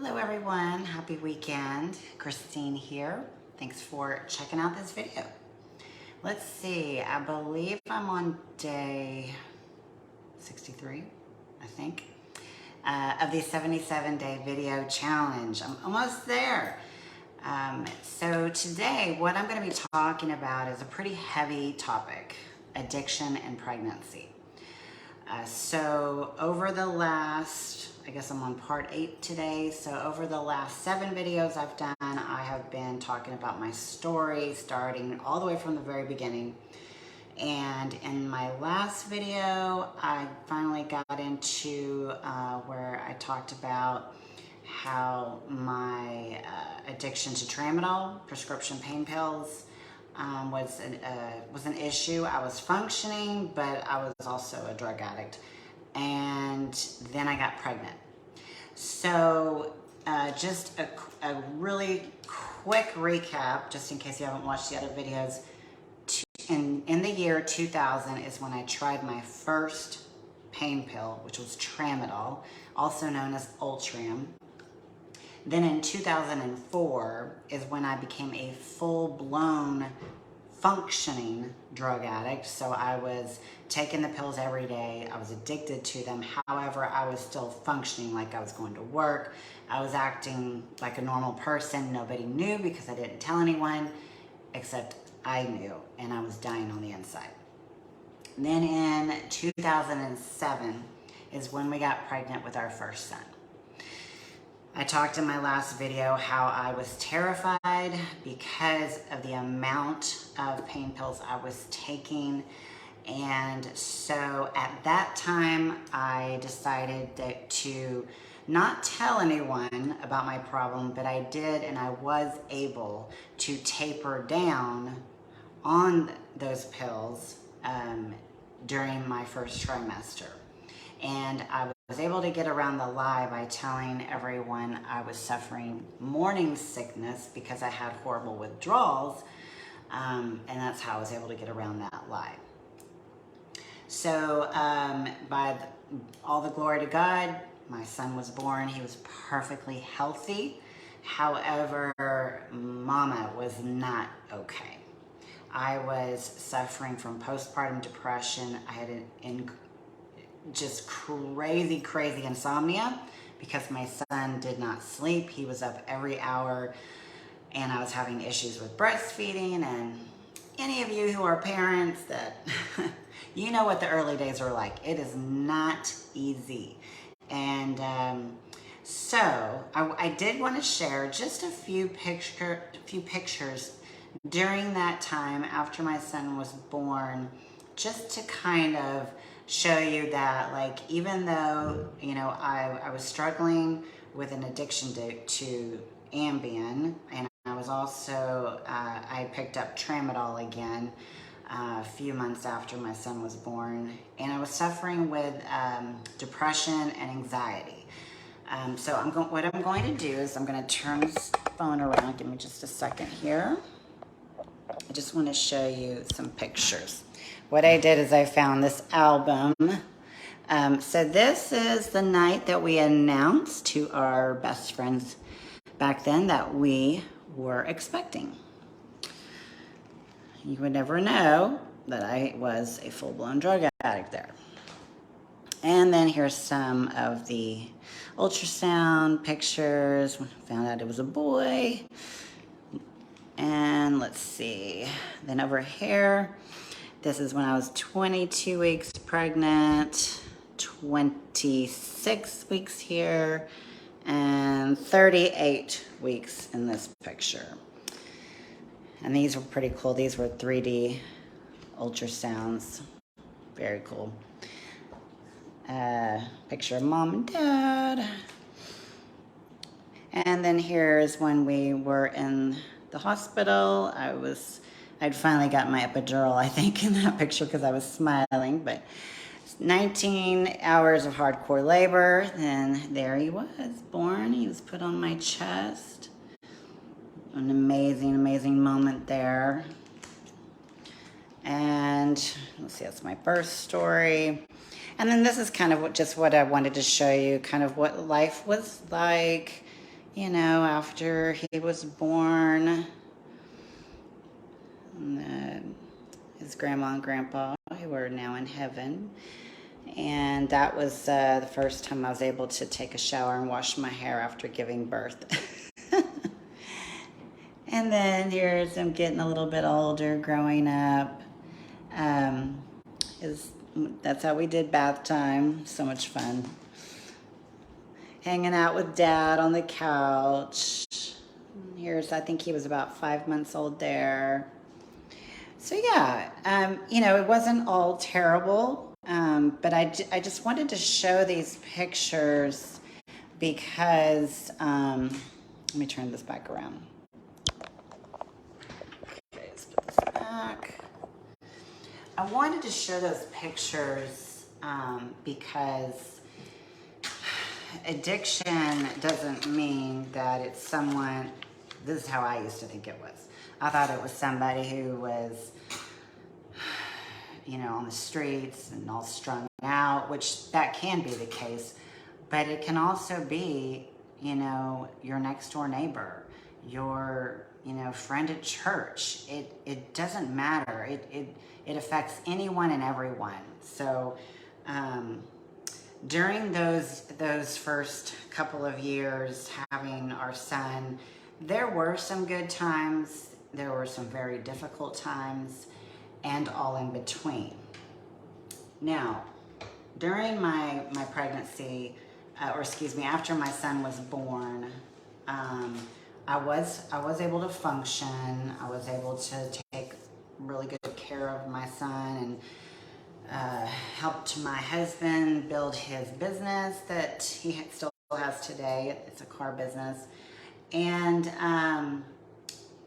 Hello everyone, happy weekend. Christine here. Thanks for checking out this video. Let's see, I believe I'm on day 63, I think, of the 77-day video challenge. I'm almost there. So today, what I'm going to be talking about is a pretty heavy topic, addiction and pregnancy. So over the last, I guess I'm on part 8 today. So over the last 7 videos I've done, I have been talking about my story, starting all the way from the very beginning. And in my last video, I finally got into where I talked about how my addiction to tramadol, prescription pain pills, was an issue. I was functioning, but I was also a drug addict. And then I got pregnant. So just a really quick recap, just in case you haven't watched the other videos. In the year 2000 is when I tried my first pain pill, which was tramadol, also known as Ultrium. Then in 2004 is when I became a full-blown functioning drug addict. So I was taking the pills every day. I was addicted to them. However, I was still functioning like I was going to work. I was acting like a normal person. Nobody knew because I didn't tell anyone, except I knew, and I was dying on the inside. Then in 2007 is when we got pregnant with our first son. I talked in my last video how I was terrified because of the amount of pain pills I was taking. And so at that time, I decided to not tell anyone about my problem, but I did, and I was able to taper down on those pills during my first trimester. And I was able to get around the lie by telling everyone I was suffering morning sickness because I had horrible withdrawals, and that's how I was able to get around that lie. So all the glory to God, my son was born. He was perfectly healthy. However, Mama was not okay. I was suffering from postpartum depression. I had just crazy insomnia because my son did not sleep. He was up every hour, and I was having issues with breastfeeding. And any of you who are parents, that you know what the early days are like. It is not easy. And so I did want to share just a few pictures during that time after my son was born, just to kind of show you that, like, even though, you know, I was struggling with an addiction to Ambien, and I was also, I picked up tramadol again a few months after my son was born, and I was suffering with depression and anxiety. So what I'm going to do is I'm going to turn this phone around. Give me just a second here. I just want to show you some pictures. What I did is I found this album. So this is the night that we announced to our best friends back then that we were expecting. You would never know that I was a full-blown drug addict there. And then here's some of the ultrasound pictures. Found out it was a boy. And let's see. Then over here, this is when I was 22 weeks pregnant, 26 weeks here, and 38 weeks in this picture. And these were pretty cool. These were 3D ultrasounds. Very cool. Picture of mom and dad. And then here's when we were in the hospital. I'd finally got my epidural, I think, in that picture because I was smiling, but 19 hours of hardcore labor, and there he was, born. He was put on my chest. An amazing moment there. And let's see, that's my birth story. And then this is kind of what I wanted to show you, kind of what life was like you know, after he was born, his grandma and grandpa, who were now in heaven. And that was the first time I was able to take a shower and wash my hair after giving birth. And then here's him getting a little bit older, growing up. Um, that's how we did bath time. So much fun. Hanging out with Dad on the couch. Here's, I think he was about 5 months old there. So yeah, you know, it wasn't all terrible, but I just wanted to show these pictures because, let me turn this back around. Okay, let's put this back. I wanted to show those pictures because addiction doesn't mean that it's someone, this is how I used to think it was. I thought it was somebody who was, you know, on the streets and all strung out, which that can be the case, but it can also be, you know, your next door neighbor, your, you know, friend at church. It doesn't matter. It affects anyone and everyone. So during those first couple of years having our son, there were some good times, there were some very difficult times, and all in between. Now, during my pregnancy, or excuse me, after my son was born, I was able to function. I was able to take really good care of my son and helped my husband build his business that he still has today. It's a car business. And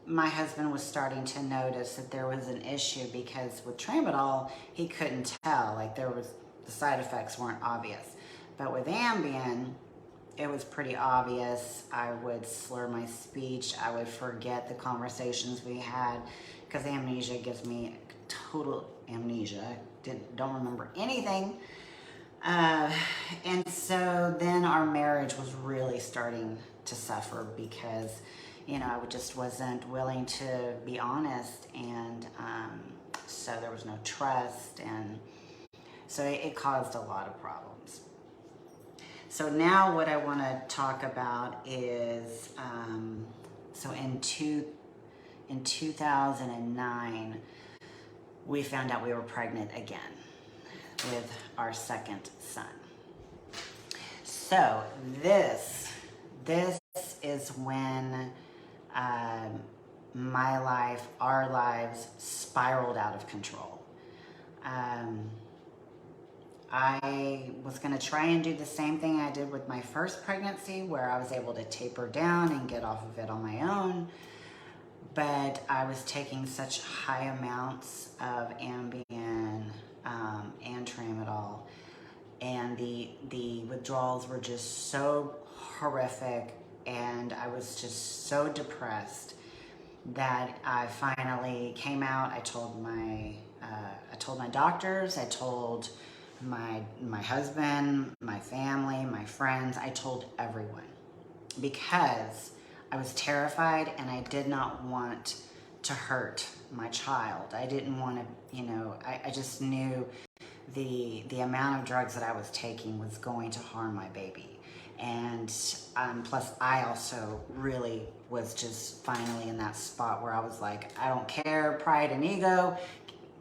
my husband was starting to notice that there was an issue because with Tramadol, he couldn't tell, like the side effects weren't obvious. But with Ambien, it was pretty obvious. I would slur my speech. I would forget the conversations we had because amnesia gives me total amnesia. Don't remember anything. And so then our marriage was really starting to suffer because, you know, I just wasn't willing to be honest, and so there was no trust, and so it caused a lot of problems. So now what I want to talk about is, so in 2009, we found out we were pregnant again with our second son. So this is when my life, our lives spiraled out of control. I was going to try and do the same thing I did with my first pregnancy, where I was able to taper down and get off of it on my own. But I was taking such high amounts of Ambien and Tramadol, and the withdrawals were just so horrific, and I was just so depressed that I finally came out. I told my doctors, I told my husband, my family, my friends, I told everyone, because I was terrified and I did not want to hurt my child. I didn't want to, you know, I just knew the amount of drugs that I was taking was going to harm my baby. And plus I also really was just finally in that spot where I was like, I don't care, pride and ego,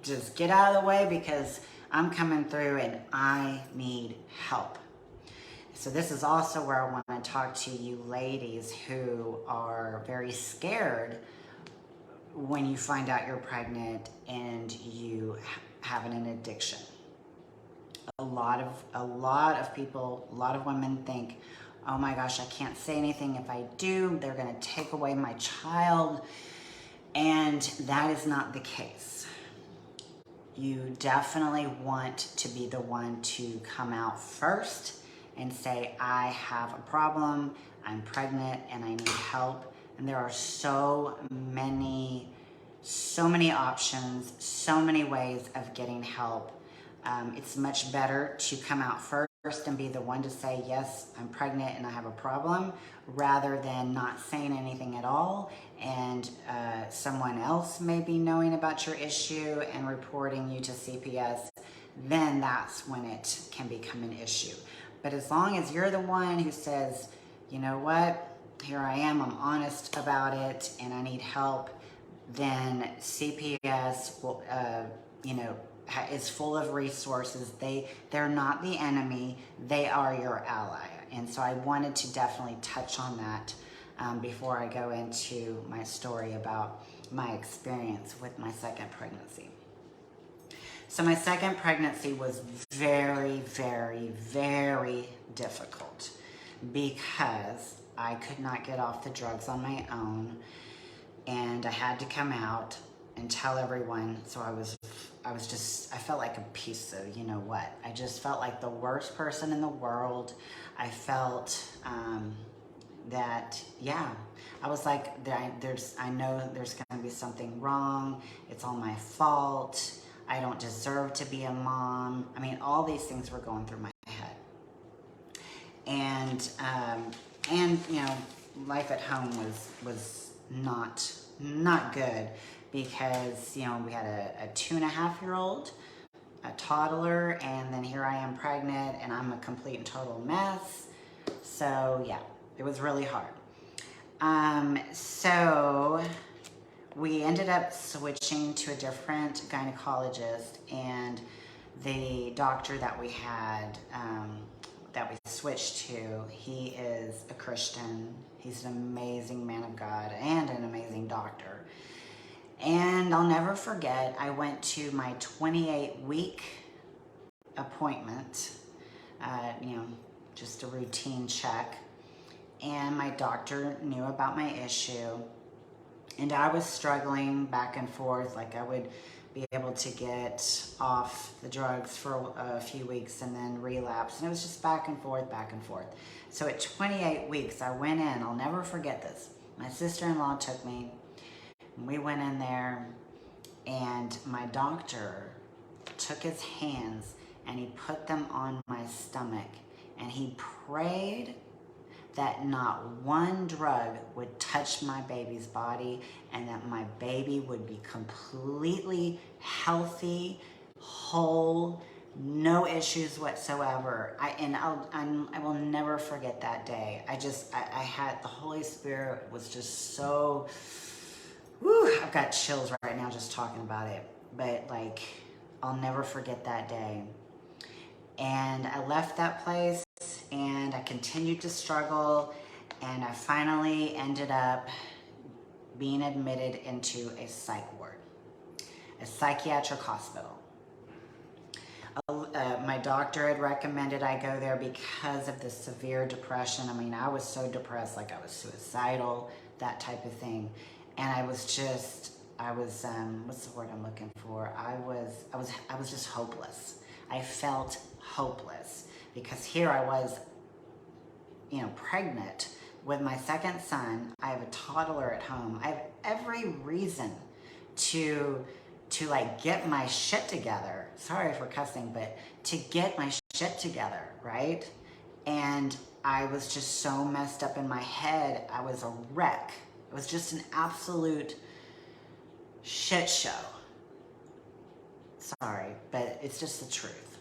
just get out of the way because I'm coming through and I need help. So this is also where I want to talk to you ladies who are very scared when you find out you're pregnant and you have an addiction. A lot of people, a lot of women think, oh my gosh, I can't say anything. If I do, they're going to take away my child. And that is not the case. You definitely want to be the one to come out first and say, I have a problem, I'm pregnant, and I need help. And there are so many options, so many ways of getting help. It's much better to come out first and be the one to say, yes, I'm pregnant and I have a problem, rather than not saying anything at all, and someone else may be knowing about your issue and reporting you to CPS, then that's when it can become an issue. But as long as you're the one who says, you know what, here I am, I'm honest about it, and I need help, then CPS will, is full of resources. They're not the enemy, they are your ally. And so I wanted to definitely touch on that before I go into my story about my experience with my second pregnancy. So my second pregnancy was very, very, very difficult because I could not get off the drugs on my own, and I had to come out and tell everyone. So I felt like a piece of, you know what, I just felt like the worst person in the world. I felt that, yeah, I was like, I know there's gonna be something wrong. It's all my fault. I don't deserve to be a mom. I mean, all these things were going through my head. And life at home was not good, because, we had a 2.5-year-old, a toddler, and then here I am pregnant, and I'm a complete and total mess. So yeah, it was really hard. So we ended up switching to a different gynecologist, and the doctor that we had, that we switched to, he is a Christian. He's an amazing man of God and an amazing doctor. And I'll never forget, I went to my 28-week appointment, just a routine check, and my doctor knew about my issue, and I was struggling back and forth. Like, I would be able to get off the drugs for a few weeks and then relapse, and it was just back and forth, back and forth. So at 28 weeks, I went in. I'll never forget this. My sister-in-law took me. We went in there, and my doctor took his hands and he put them on my stomach, and he prayed that not one drug would touch my baby's body, and that my baby would be completely healthy, whole, no issues whatsoever. I will never forget that day. I had, the Holy Spirit was just so, whew, I've got chills right now just talking about it. But like, I'll never forget that day. And I left that place, and I continued to struggle, and I finally ended up being admitted into a psych ward, a psychiatric hospital. My doctor had recommended I go there because of the severe depression. I mean, I was so depressed, like I was suicidal, that type of thing. And I was just, what's the word I'm looking for? I was just hopeless. I felt hopeless, because here I was, pregnant with my second son. I have a toddler at home. I have every reason to like get my shit together. Sorry for cussing, but to get my shit together, right? And I was just so messed up in my head. I was a wreck. It was just an absolute shit show. Sorry, but it's just the truth.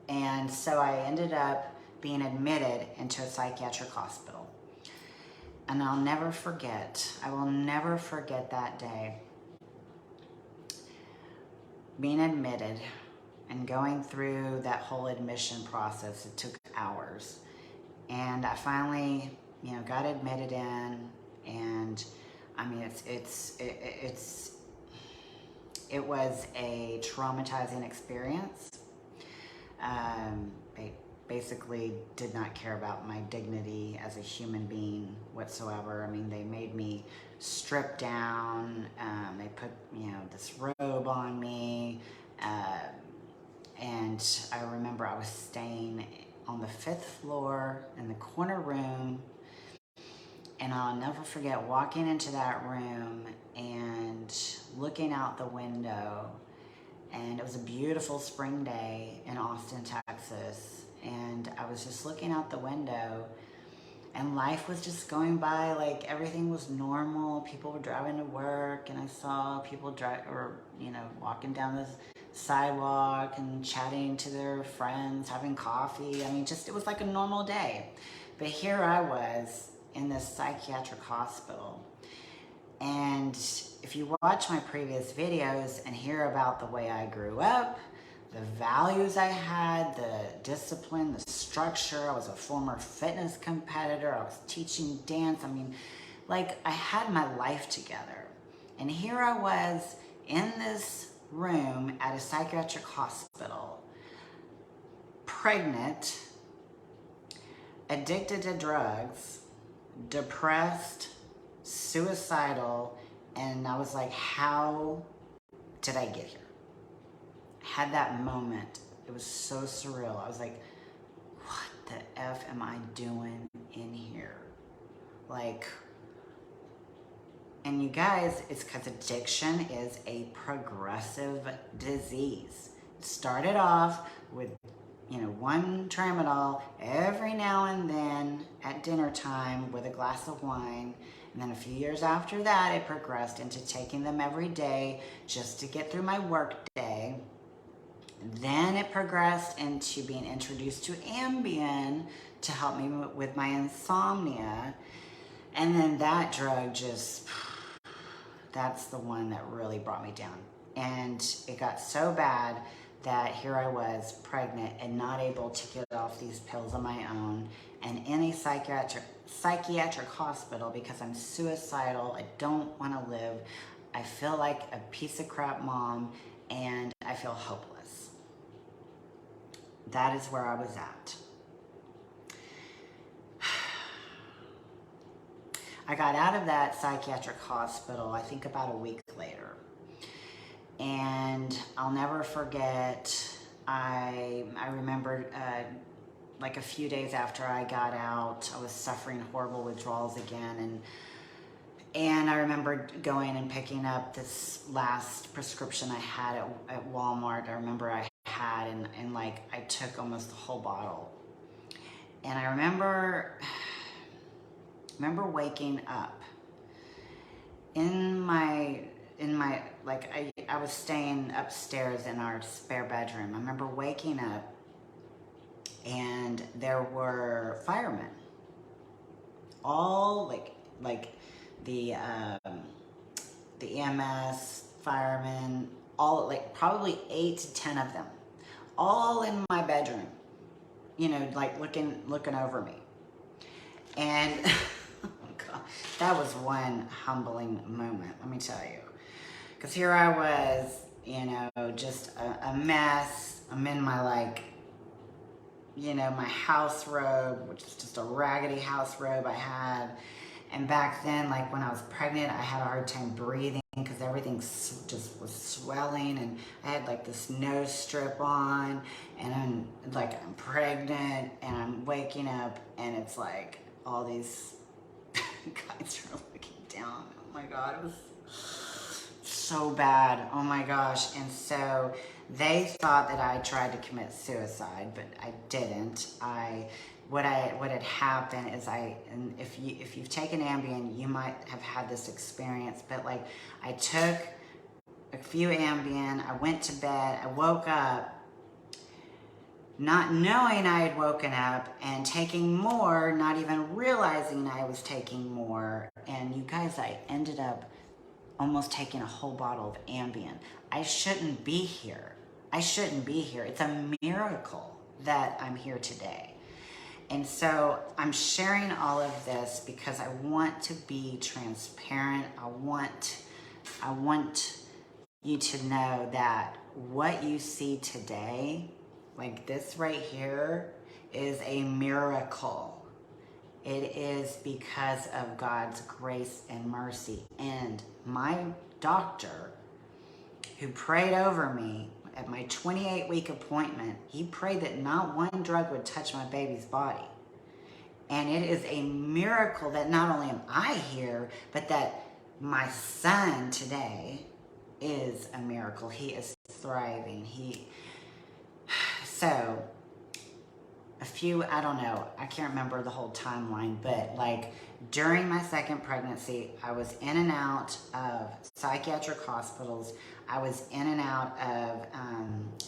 And so I ended up being admitted into a psychiatric hospital. And I will never forget that day. Being admitted and going through that whole admission process, it took hours. And I finally, got admitted in, and I mean, it was a traumatizing experience. They basically did not care about my dignity as a human being whatsoever. I mean, they made me strip down. They put, this robe on me. And I remember I was staying on the 5th floor in the corner room. And I'll never forget walking into that room and looking out the window. And it was a beautiful spring day in Austin, Texas. and I was just looking out the window, and life was just going by like everything was normal. People were driving to work, and I saw people walking down the sidewalk and chatting to their friends, having coffee. I mean, just it was like a normal day. But here I was in this psychiatric hospital. And if you watch my previous videos and hear about the way I grew up, the values I had, the discipline, the structure, I was a former fitness competitor, I was teaching dance. I mean, like I had my life together. And here I was in this room at a psychiatric hospital, pregnant, addicted to drugs, depressed, suicidal, and I was like, how did I get here? I had that moment. It was so surreal. I was like, what the F am I doing in here? Like, and you guys, it's because addiction is a progressive disease. It started off with, one tramadol every now and then at dinner time with a glass of wine. And then a few years after that, it progressed into taking them every day just to get through my work day. Then it progressed into being introduced to Ambien to help me with my insomnia. And then that drug that's the one that really brought me down. And it got so bad that here I was pregnant and not able to get off these pills on my own, and in a psychiatric hospital because I'm suicidal. I don't want to live. I feel like a piece of crap mom, and I feel hopeless. That is where I was at. I got out of that psychiatric hospital, I think about a week later. And I'll never forget, I remembered like a few days after I got out, I was suffering horrible withdrawals again. And I remember going and picking up this last prescription I had at Walmart. I remember I had, and like I took almost the whole bottle. And I remember waking up in my like I was staying upstairs in our spare bedroom. I remember waking up and there were firemen, all like the EMS firemen, all like probably 8 to 10 of them, all in my bedroom, like looking over me. And oh God, that was one humbling moment, let me tell you. Because here I was, just a mess. I'm in my my house robe, which is just a raggedy house robe I had. And back then, like when I was pregnant, I had a hard time breathing because everything just was swelling, and I had like this nose strip on, and I'm pregnant, and I'm waking up, and it's like all these guys are looking down. Oh my God, it was so bad. Oh my gosh. And so they thought that I tried to commit suicide, but I didn't. What had happened is and if you've taken Ambien, you might have had this experience, but like I took a few Ambien, I went to bed, I woke up not knowing I had woken up and taking more, not even realizing I was taking more. And you guys, I ended up almost taking a whole bottle of Ambien. I shouldn't be here. It's a miracle that I'm here today. And so I'm sharing all of this because I want to be transparent. I want you to know that what you see today, like this right here, is a miracle. It is because of God's grace and mercy. And my doctor, who prayed over me at my 28-week appointment, he prayed that not one drug would touch my baby's body. And it is a miracle that not only am I here, but that my son today is a miracle. He is thriving. So a I don't know, I can't remember the whole timeline, but like during my second pregnancy, I was in and out of psychiatric hospitals. I was in and out of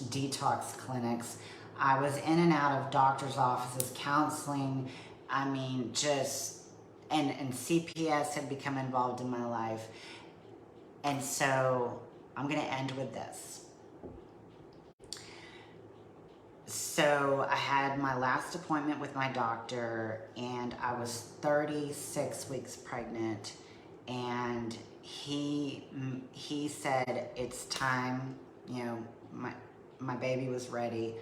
detox clinics. I was in and out of doctor's offices, counseling. I mean, just, and CPS had become involved in my life. And so I'm going to end with this. So I had my last appointment with my doctor, and I was 36 weeks pregnant, and he said it's time. You know, my baby was ready.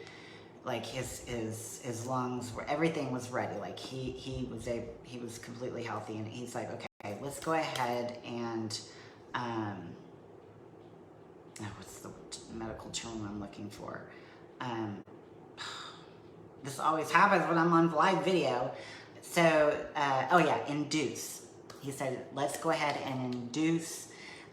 Like his lungs were, everything was ready. Like he was completely healthy, and he's like, okay, let's go ahead and what's the medical term I'm looking for? This always happens when I'm on live video. So, oh yeah, induce. He said, let's go ahead and induce,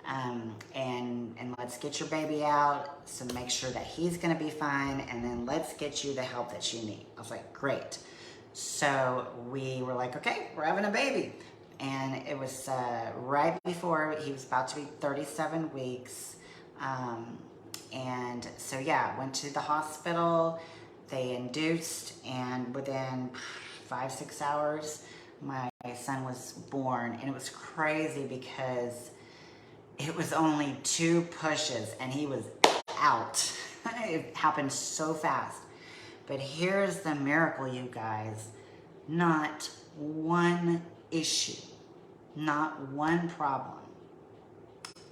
and let's get your baby out, so make sure that he's gonna be fine, and then let's get you the help that you need. I was like, great. So we were like, okay, we're having a baby. And it was right before he was about to be 37 weeks. And so yeah, went to the hospital, they induced, and within 5-6 hours, my son was born. And it was crazy because it was only 2 pushes and he was out. It happened so fast. But here's the miracle, you guys. Not one issue, not one problem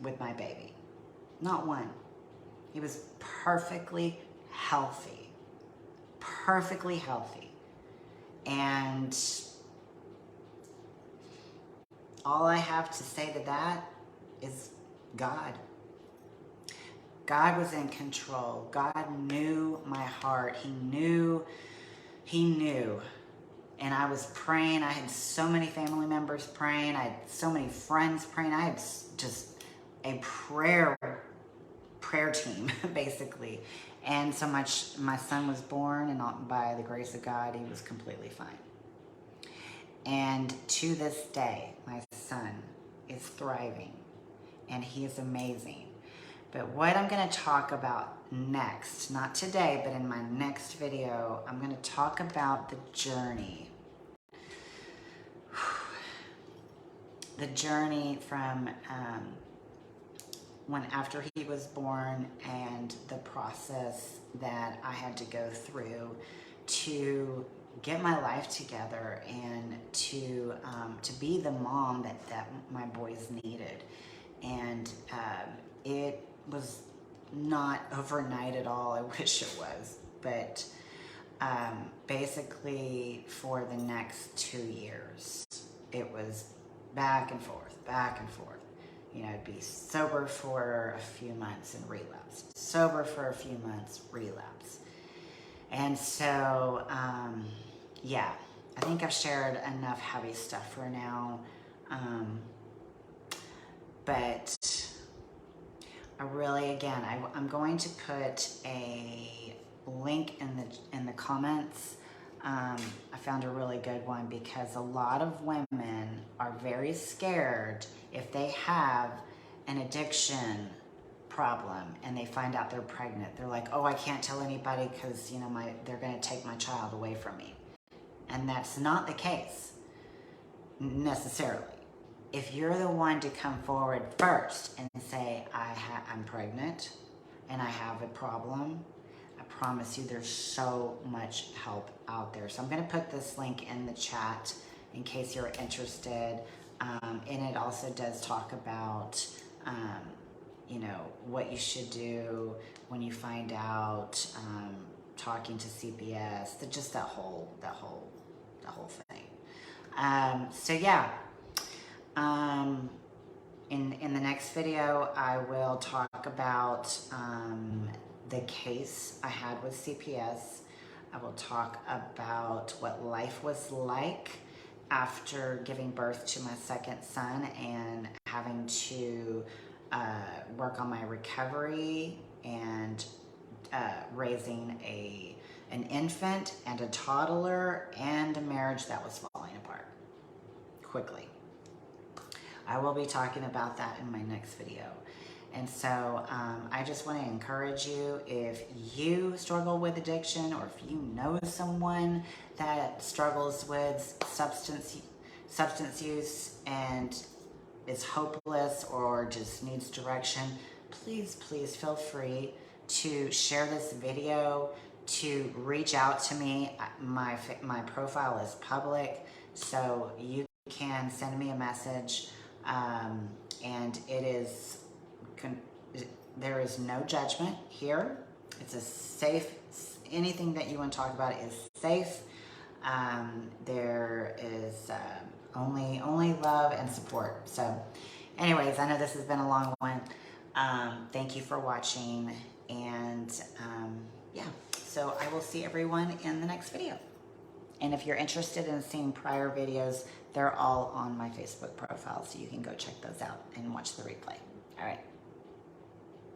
with my baby. Not one. He was perfectly healthy. Perfectly healthy. And all I have to say to that is God. God was in control. God knew my heart. He knew. And I was praying. I had so many family members praying. I had so many friends praying. I had just a prayer team, basically. And so my son was born, and by the grace of God, he was completely fine. And to this day, my son is thriving, and he is amazing. But what I'm going to talk about next, not today, but in my next video, I'm going to talk about the journey. The journey from after he was born, and the process that I had to go through to get my life together and to be the mom that my boys needed. And it was not overnight at all. I wish it was. But basically for the next 2 years, it was back and forth, back and forth. You know, I'd be sober for a few months and relapse. Sober for a few months, relapse. And so, yeah, I think I've shared enough heavy stuff for now. But I really, again, I'm going to put a link in the comments. I found a really good one, because a lot of women are very scared if they have an addiction problem and they find out they're pregnant. They're like, oh, I can't tell anybody because, you know, they're going to take my child away from me. And that's not the case necessarily. If you're the one to come forward first and say, I'm pregnant and I have a problem, I promise you there's so much help out there. So I'm going to put this link in the chat in case you're interested. And it also does talk about, you know, what you should do when you find out, talking to CPS, just that whole thing. So yeah. In the next video, I will talk about the case I had with CPS. I will talk about what life was like after giving birth to my second son and having to work on my recovery and raising a an infant and a toddler and a marriage that was falling apart quickly. I will be talking about that in my next video. And so I just want to encourage you, if you struggle with addiction, or if you know someone that struggles with substance use and is hopeless or just needs direction, please feel free to share this video, to reach out to me. My profile is public, so you can send me a message, and it is there is no judgment here. It's a safe, anything that you want to talk about is safe. There is only love and support. So anyways, I know this has been a long one. Thank you for watching, and yeah, so I will see everyone in the next video. And if you're interested in seeing prior videos, they're all on my Facebook profile, so you can go check those out and watch the replay. All right.